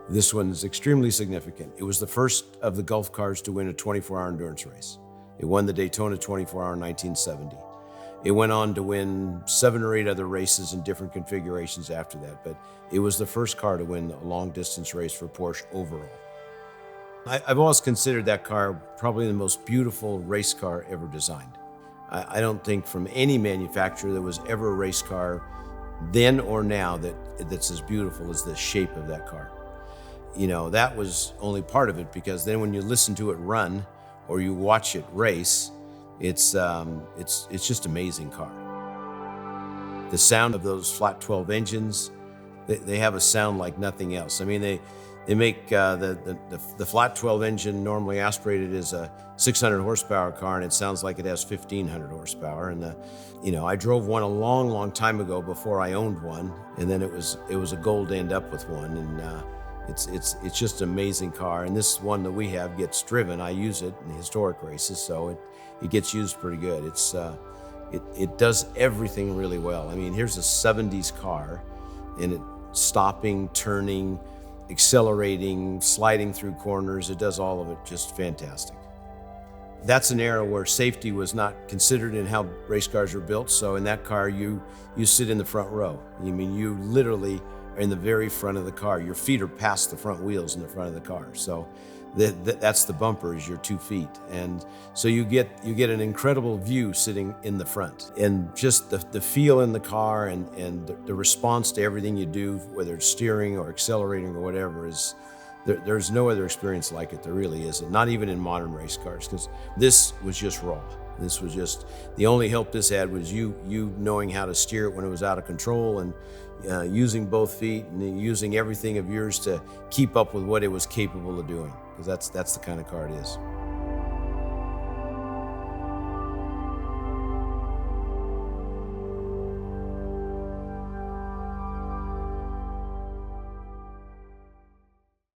This one's extremely significant. It was the first of the Gulf cars to win a 24-hour endurance race. It won the Daytona 24-hour in 1970. It went on to win 7 or 8 other races in different configurations after that, but it was the first car to win a long-distance race for Porsche overall. I've always considered that car probably the most beautiful race car ever designed. I don't think from any manufacturer there was ever a race car then or now that's as beautiful as the shape of that car. You know, that was only part of it, because then when you listen to it run or you watch it race, it's just an amazing car. The sound of those flat 12 engines, they have a sound like nothing else. I mean, they make the flat 12 engine normally aspirated as a 600 horsepower car, and it sounds like it has 1,500 horsepower. And you know, I drove one a long time ago before I owned one, and then it was a goal to end up with one. And it's just an amazing car. And this one that we have gets driven. I use it in the historic races, so it gets used pretty good. It does everything really well. I mean, here's a 70s car, and it stopping, turning, accelerating, sliding through corners. It does all of it just fantastic. That's an era where safety was not considered in how race cars are built. So in that car, you sit in the front row. I mean, you literally are in the very front of the car. Your feet are past the front wheels in the front of the car. So that's the bumper, is your 2 feet. And so you get an incredible view sitting in the front. And just the feel in the car and the response to everything you do, whether it's steering or accelerating or whatever, there's no other experience like it. There really isn't, not even in modern race cars, because this was just raw. This was just, the only help this had was you knowing how to steer it when it was out of control, and using both feet and using everything of yours to keep up with what it was capable of doing, because that's the kind of car it is.